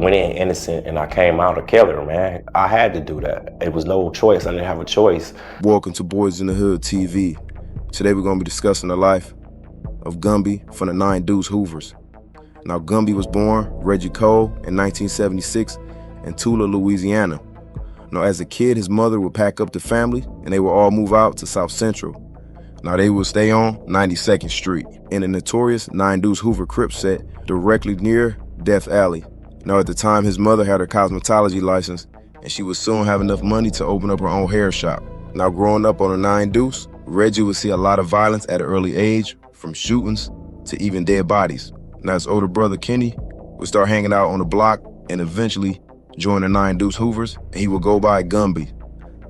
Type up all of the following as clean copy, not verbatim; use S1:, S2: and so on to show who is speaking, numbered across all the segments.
S1: went in innocent and I came out a killer, man. I had to do that. It was no choice. I didn't have a choice.
S2: Welcome to Boys in the Hood TV. Today we're going to be discussing the life of Gumby from the 9 Deuce Hoovers. Now, Gumby was born Reggie Cole in 1976 in Tula, Louisiana. Now, as a kid, his mother would pack up the family and they would all move out to South Central. Now, they would stay on 92nd Street in a notorious 9 Deuce Hoover Crips set directly near Death Alley. Now, at the time, his mother had her cosmetology license and she would soon have enough money to open up her own hair shop. Now, growing up on the 9 Deuce, Reggie would see a lot of violence at an early age, from shootings to even dead bodies. Now, his older brother, Kenny, would start hanging out on the block and eventually join the 9 Deuce Hoovers, and he would go by Gumby.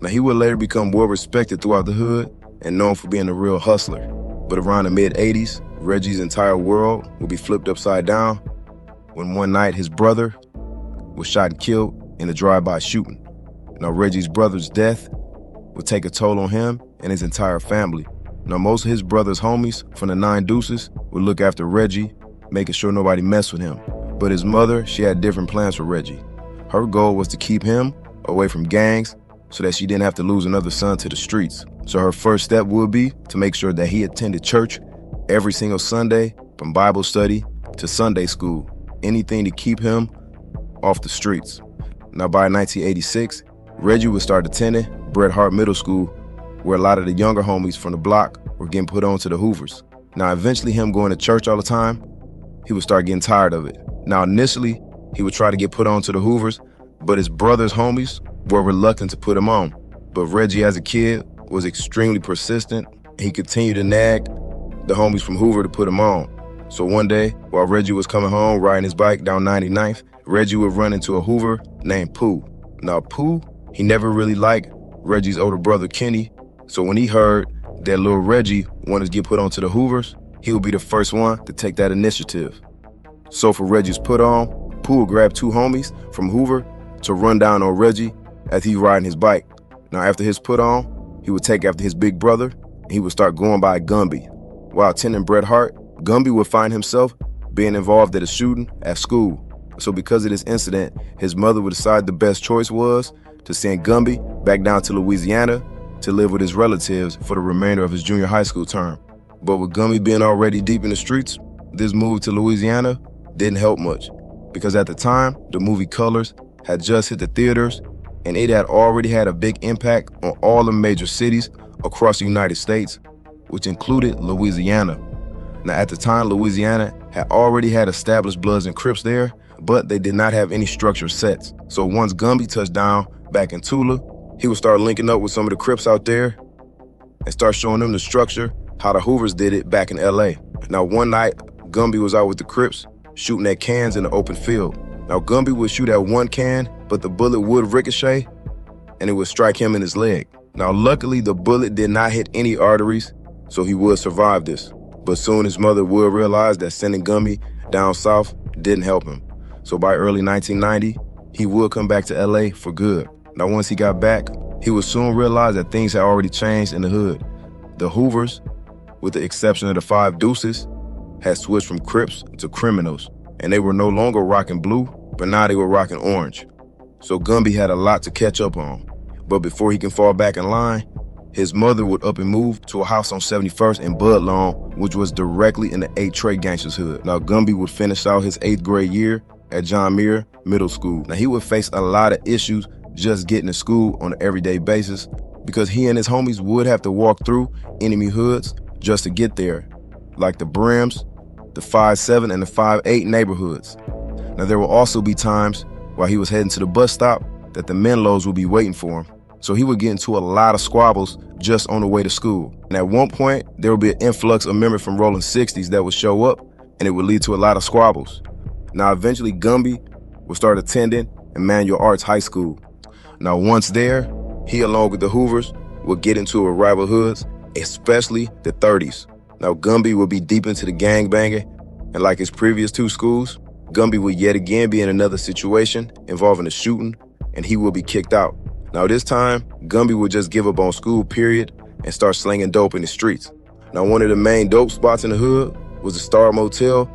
S2: Now, he would later become well respected throughout the hood and known for being a real hustler. But around the mid-'80s, Reggie's entire world would be flipped upside down when one night his brother was shot and killed in a drive-by shooting. Now, Reggie's brother's death would take a toll on him and his entire family. Now, most of his brother's homies from the 9 Deuces would look after Reggie, making sure nobody messed with him. But his mother, she had different plans for Reggie. Her goal was to keep him away from gangs so that she didn't have to lose another son to the streets. So her first step would be to make sure that he attended church every single Sunday, from Bible study to Sunday school, anything to keep him off the streets. Now, by 1986, Reggie would start attending Bret Hart Middle School, where a lot of the younger homies from the block were getting put on to the Hoovers. Now, eventually him going to church all the time, he would start getting tired of it. Now, initially, he would try to get put on to the Hoovers, but his brother's homies were reluctant to put him on. But Reggie, as a kid, was extremely persistent. He continued to nag the homies from Hoover to put him on. So one day, while Reggie was coming home riding his bike down 99th, Reggie would run into a Hoover named Pooh. Now, Pooh, he never really liked Reggie's older brother, Kenny. So when he heard that little Reggie wanted to get put onto the Hoovers, he would be the first one to take that initiative. So for Reggie's put on, Pooh would grab 2 homies from Hoover to run down on Reggie as he riding his bike. Now, after his put on, he would take after his big brother and he would start going by Gumby. While attending Bret Hart, Gumby would find himself being involved at a shooting at school. So because of this incident, his mother would decide the best choice was to send Gumby back down to Louisiana to live with his relatives for the remainder of his junior high school term. But with Gumby being already deep in the streets, this move to Louisiana didn't help much, because at the time, the movie Colors had just hit the theaters and it had already had a big impact on all the major cities across the United States, which included Louisiana. Now, at the time, Louisiana had already had established Bloods and Crips there, but they did not have any structured sets. So once Gumby touched down back in Tula, he would start linking up with some of the Crips out there and start showing them the structure, how the Hoovers did it back in LA. Now, one night, Gumby was out with the Crips shooting at cans in the open field. Now, Gumby would shoot at one can, but the bullet would ricochet and it would strike him in his leg. Now, luckily, the bullet did not hit any arteries, so he would survive this. But soon his mother would realize that sending Gumby down south didn't help him. So by early 1990, he would come back to LA for good. Now, once he got back, he would soon realize that things had already changed in the hood. The Hoovers, with the exception of the 5 Deuces, had switched from Crips to criminals, and they were no longer rocking blue, but now they were rocking orange. So Gumby had a lot to catch up on. But before he can fall back in line, his mother would up and move to a house on 71st in Budlong, which was directly in the 8 Trey gangsters hood. Now, Gumby would finish out his 8th grade year at John Muir Middle School. Now, he would face a lot of issues just getting to school on an everyday basis, because he and his homies would have to walk through enemy hoods just to get there, like the Brims, the 5-7, and the 5-8 neighborhoods. Now, there will also be times while he was heading to the bus stop that the Menlos would be waiting for him. So he would get into a lot of squabbles just on the way to school. And at one point, there would be an influx of members from rolling 60s that would show up, and it would lead to a lot of squabbles. Now, eventually, Gumby would start attending Emmanuel Arts High School. Now, once there, he, along with the Hoovers, would get into rival hoods, especially the 30s. Now, Gumby would be deep into the gangbanging, and like his previous 2 schools, Gumby would yet again be in another situation involving a shooting, and he would be kicked out. Now, this time, Gumby would just give up on school, period, and start slinging dope in the streets. Now, one of the main dope spots in the hood was the Star Motel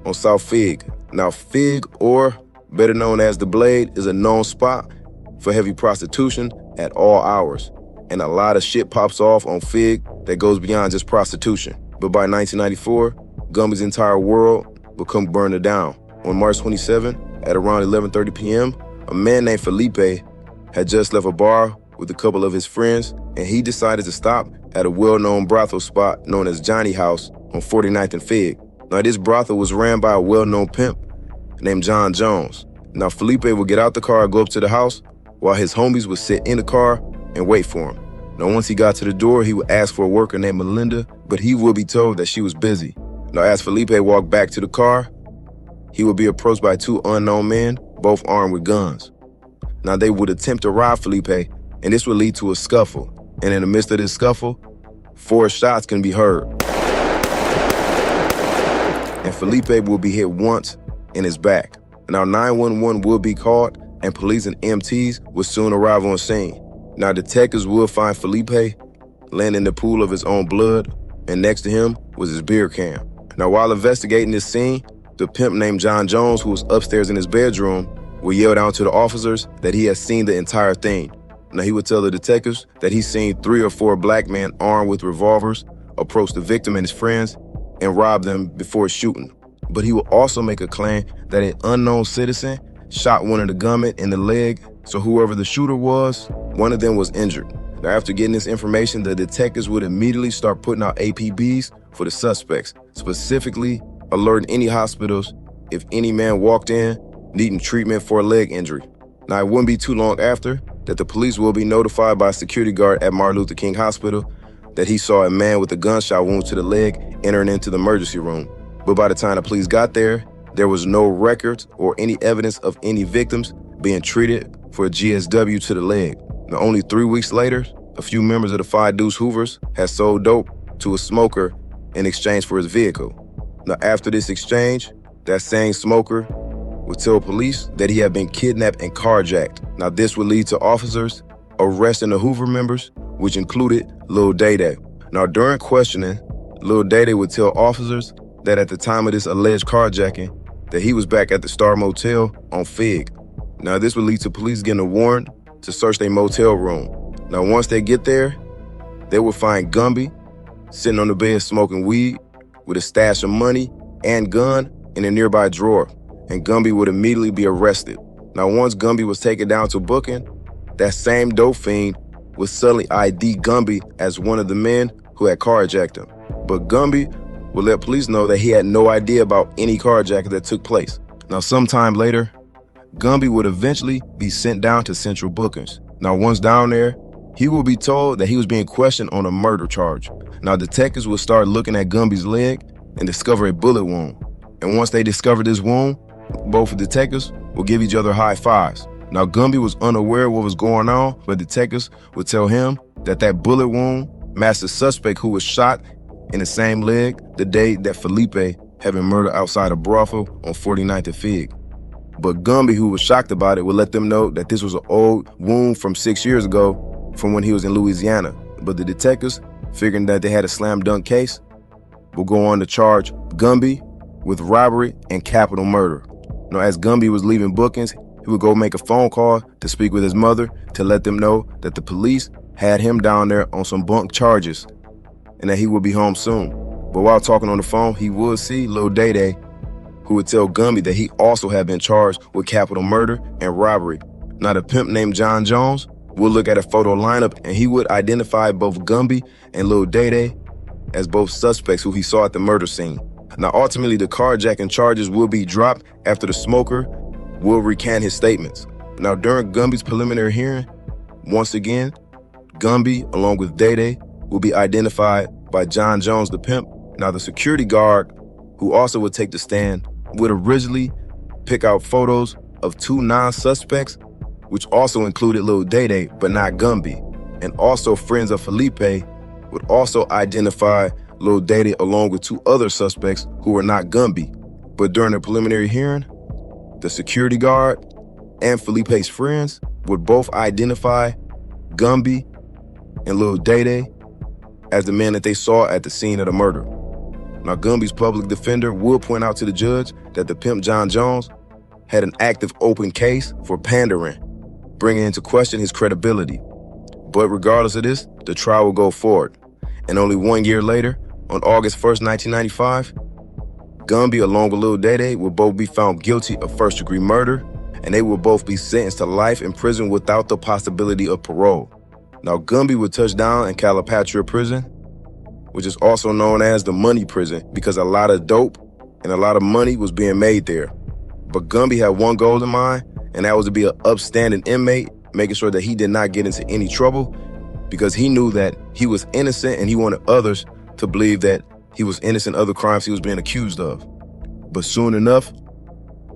S2: on South Fig. Now, Fig or better known as the Blade, is a known spot for heavy prostitution at all hours. And a lot of shit pops off on Fig that goes beyond just prostitution. But by 1994, Gumby's entire world would come burning down. On March 27, at around 11:30 p.m., a man named Felipe had just left a bar with a couple of his friends, and he decided to stop at a well-known brothel spot known as Johnny House on 49th and Fig. Now, this brothel was ran by a well-known pimp named John Jones. Now, Felipe would get out the car and go up to the house while his homies would sit in the car and wait for him. Now, once he got to the door, he would ask for a worker named Melinda, but he would be told that she was busy. Now, as Felipe walked back to the car, he would be approached by two unknown men, both armed with guns. Now, they would attempt to rob Felipe, and this would lead to a scuffle. And in the midst of this scuffle, 4 shots can be heard. And Felipe will be hit once in his back. Now, 911 will be called, and police and EMTs will soon arrive on scene. Now, detectives will find Felipe laying in the pool of his own blood, and next to him was his beer can. Now, while investigating this scene, the pimp named John Jones, who was upstairs in his bedroom, would yell down to the officers that he had seen the entire thing. Now, he would tell the detectives that he's seen 3 or 4 black men armed with revolvers approach the victim and his friends and rob them before shooting. But he would also make a claim that an unknown citizen shot one of the gunmen in the leg, so whoever the shooter was, one of them was injured. Now, after getting this information, the detectives would immediately start putting out APBs for the suspects, specifically alerting any hospitals if any man walked in needing treatment for a leg injury. Now, it wouldn't be too long after that the police will be notified by a security guard at Martin Luther King Hospital that he saw a man with a gunshot wound to the leg entering into the emergency room. But by the time the police got there was no records or any evidence of any victims being treated for a GSW to the leg. Now, only 3 weeks later, a few members of the 5 Deuce Hoovers had sold dope to a smoker in exchange for his vehicle. Now, after this exchange, that same smoker would tell police that he had been kidnapped and carjacked. Now, this would lead to officers arresting the Hoover members, which included Lil Day. Now, during questioning, Lil Day would tell officers that at the time of this alleged carjacking, that he was back at the Star Motel on Fig. Now, this would lead to police getting a warrant to search their motel room. Now, once they get there, they would find Gumby sitting on the bed smoking weed with a stash of money and gun in a nearby drawer, and Gumby would immediately be arrested. Now, once Gumby was taken down to booking, that same dope fiend would suddenly ID Gumby as one of the men who had carjacked him. But Gumby would let police know that he had no idea about any carjacking that took place. Now, sometime later, Gumby would eventually be sent down to Central Bookings. Now, once down there, he will be told that he was being questioned on a murder charge. Now, detectives will start looking at Gumby's leg and discover a bullet wound. And once they discover this wound, both detectives will give each other high fives. Now, Gumby was unaware of what was going on, but detectives would tell him that that bullet wound matched the suspect who was shot in the same leg the day that Felipe had been murdered outside a brothel on 49th and Fig. But Gumby, who was shocked about it, would let them know that this was an old wound from 6 years ago from when he was in Louisiana. But the detectives, figuring that they had a slam dunk case, will go on to charge Gumby with robbery and capital murder. Now, as Gumby was leaving Bookings, he would go make a phone call to speak with his mother to let them know that the police had him down there on some bunk charges and that he would be home soon. But while talking on the phone, he would see Lil Day, who would tell Gumby that he also had been charged with capital murder and robbery. Now, the pimp named John Jones would look at a photo lineup, and he would identify both Gumby and Lil Day as both suspects who he saw at the murder scene. Now, ultimately, the carjacking charges will be dropped after the smoker will recant his statements. Now, during Gumby's preliminary hearing, once again, Gumby, along with Day, will be identified by John Jones, the pimp. Now, the security guard, who also would take the stand, would originally pick out photos of 2 non-suspects, which also included Lil Day, but not Gumby. And also friends of Felipe would also identify Lil Day along with 2 other suspects who were not Gumby. But during the preliminary hearing, the security guard and Felipe's friends would both identify Gumby and Lil Day as the men that they saw at the scene of the murder. Now, Gumby's public defender will point out to the judge that the pimp John Jones had an active open case for pandering, bringing into question his credibility. But regardless of this, the trial will go forward. And only 1 year later, on August 1st, 1995, Gumby, along with Lil Day, will both be found guilty of first-degree murder, and they will both be sentenced to life in prison without the possibility of parole. Now, Gumby would touch down in Calipatria Prison, which is also known as the money prison, because a lot of dope and a lot of money was being made there. But Gumby had one goal in mind, and that was to be an upstanding inmate, making sure that he did not get into any trouble, because he knew that he was innocent and he wanted others to believe that he was innocent of the crimes he was being accused of. But soon enough,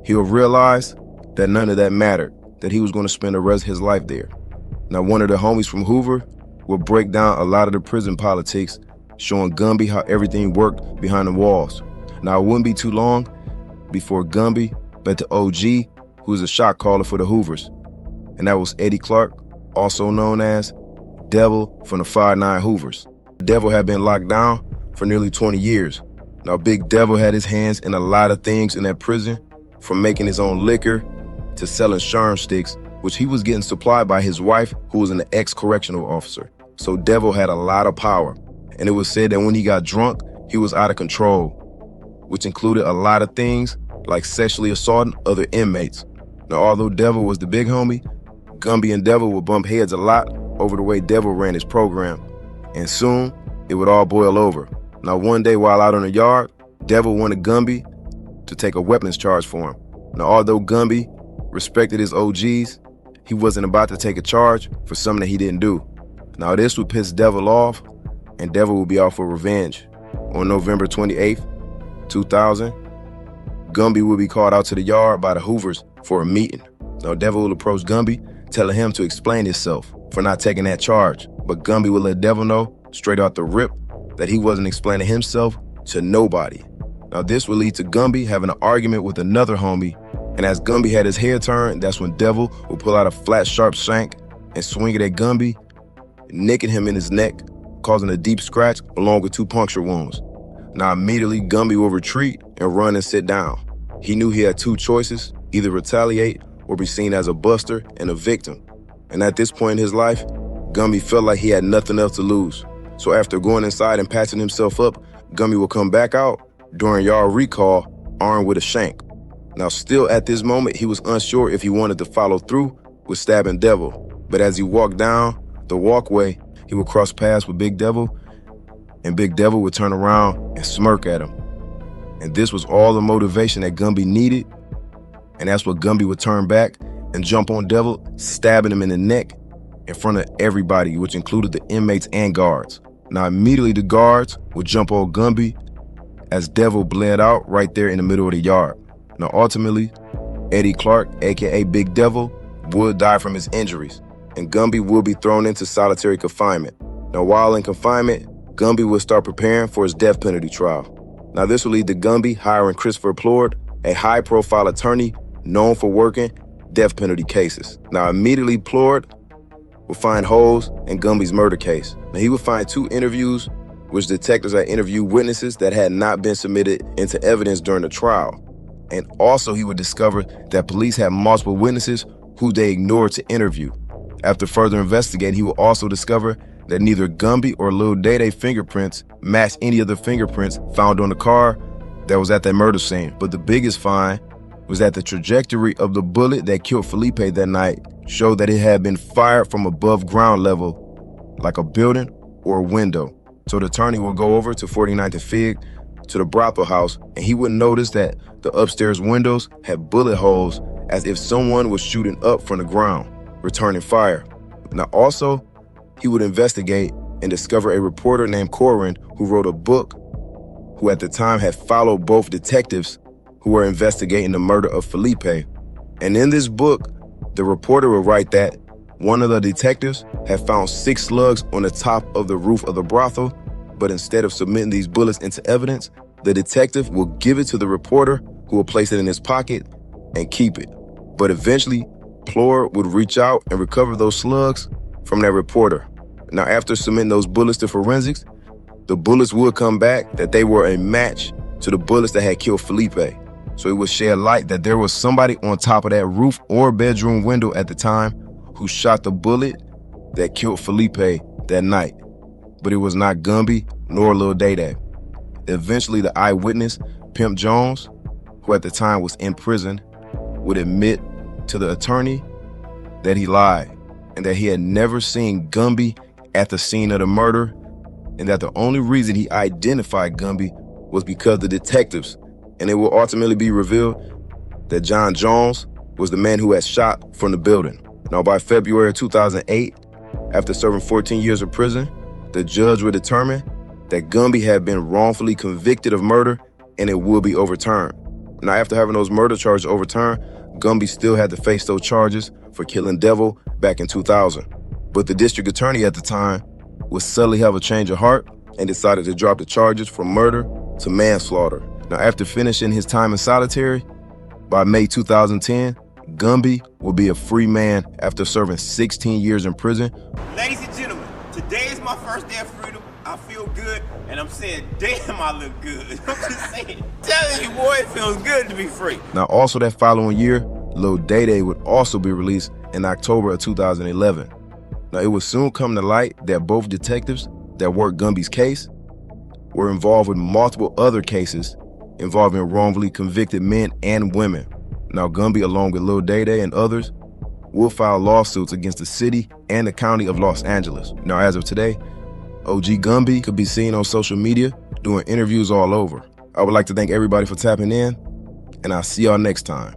S2: he'll realize that none of that mattered, that he was going to spend the rest of his life there. Now, one of the homies from Hoover will break down a lot of the prison politics, showing Gumby how everything worked behind the walls. Now, it wouldn't be too long before Gumby met the OG, who was a shot caller for the Hoovers. And that was Eddie Clark, also known as Devil from the 5'9" Hoovers. Devil had been locked down for nearly 20 years. Now, Big Devil had his hands in a lot of things in that prison, from making his own liquor to selling sherm sticks, which he was getting supplied by his wife, who was an ex-correctional officer. So Devil had a lot of power. And it was said that when he got drunk, he was out of control, which included a lot of things like sexually assaulting other inmates. Now, although Devil was the big homie, Gumby and Devil would bump heads a lot over the way Devil ran his program. And soon, it would all boil over. Now, one day while out on the yard, Devil wanted Gumby to take a weapons charge for him. Now, although Gumby respected his OGs, he wasn't about to take a charge for something that he didn't do. Now, this would piss Devil off, and Devil would be out for revenge. On November 28th, 2000, Gumby would be called out to the yard by the Hoovers for a meeting. Now, Devil will approach Gumby, telling him to explain himself for not taking that charge. But Gumby will let Devil know straight out the rip that he wasn't explaining himself to nobody. Now, this will lead to Gumby having an argument with another homie, and as Gumby had his head turned, that's when Devil will pull out a flat, sharp shank and swing it at Gumby, nicking him in his neck, causing a deep scratch along with 2 puncture wounds. Now, immediately, Gumby will retreat and run and sit down. He knew he had 2 choices, either retaliate or be seen as a buster and a victim. And at this point in his life, Gumby felt like he had nothing else to lose. So after going inside and patching himself up, Gumby will come back out during yard recall, armed with a shank. Now, still at this moment, he was unsure if he wanted to follow through with stabbing Devil. But as he walked down the walkway, he would cross paths with Big Devil, and Big Devil would turn around and smirk at him. And this was all the motivation that Gumby needed, and that's what Gumby would turn back and jump on Devil, stabbing him in the neck in front of everybody, which included the inmates and guards. Now, immediately the guards would jump on Gumby as Devil bled out right there in the middle of the yard. Now, ultimately, Eddie Clark, aka Big Devil, would die from his injuries, and Gumby would be thrown into solitary confinement. Now, while in confinement, Gumby would start preparing for his death penalty trial. Now, this would lead to Gumby hiring Christopher Plord, a high-profile attorney known for working death penalty cases. Now, immediately, Plord would find holes in Gumby's murder case. Now, he would find 2 interviews which detectives had interviewed witnesses that had not been submitted into evidence during the trial. And also, he would discover that police had multiple witnesses who they ignored to interview. After further investigating, he would also discover that neither Gumby or Lil Day fingerprints matched any of the fingerprints found on the car that was at that murder scene. But the biggest find was that the trajectory of the bullet that killed Felipe that night showed that it had been fired from above ground level, like a building or a window. So the attorney would go over to 49th and Fig to the brothel house, and he would notice that the upstairs windows had bullet holes as if someone was shooting up from the ground, returning fire. Now, also, he would investigate and discover a reporter named Corin who wrote a book, who at the time had followed both detectives who were investigating the murder of Felipe. And in this book, the reporter would write that one of the detectives had found 6 slugs on the top of the roof of the brothel, but instead of submitting these bullets into evidence, the detective will give it to the reporter, who will place it in his pocket and keep it. But eventually, Plord would reach out and recover those slugs from that reporter. Now, after submitting those bullets to forensics, the bullets would come back that they were a match to the bullets that had killed Felipe. So it would shed light that there was somebody on top of that roof or bedroom window at the time who shot the bullet that killed Felipe that night. But it was not Gumby nor Lil Day. Eventually, the eyewitness, Pimp Jones, who at the time was in prison, would admit to the attorney that he lied and that he had never seen Gumby at the scene of the murder, and that the only reason he identified Gumby was because the detectives, and it will ultimately be revealed that John Jones was the man who had shot from the building. Now, by February 2008, after serving 14 years of prison, the judge would determine that Gumby had been wrongfully convicted of murder and it would be overturned. Now, after having those murder charges overturned, Gumby still had to face those charges for killing Devil back in 2000. But the district attorney at the time would suddenly have a change of heart and decided to drop the charges from murder to manslaughter. Now, after finishing his time in solitary, by May 2010, Gumby will be a free man after serving 16 years in prison.
S3: Ladies and gentlemen, today is my first day of freedom. I feel good, and I'm saying, damn, I look good. I'm just saying, telling you, boy, it feels good to be free.
S2: Now, also that following year, Lil Day would also be released in October of 2011. Now, it would soon come to light that both detectives that worked Gumby's case were involved with multiple other cases involving wrongfully convicted men and women. Now, Gumby, along with Lil Day and others, will file lawsuits against the city and the county of Los Angeles. Now, as of today, OG Gumby could be seen on social media doing interviews all over. I would like to thank everybody for tapping in, and I'll see y'all next time.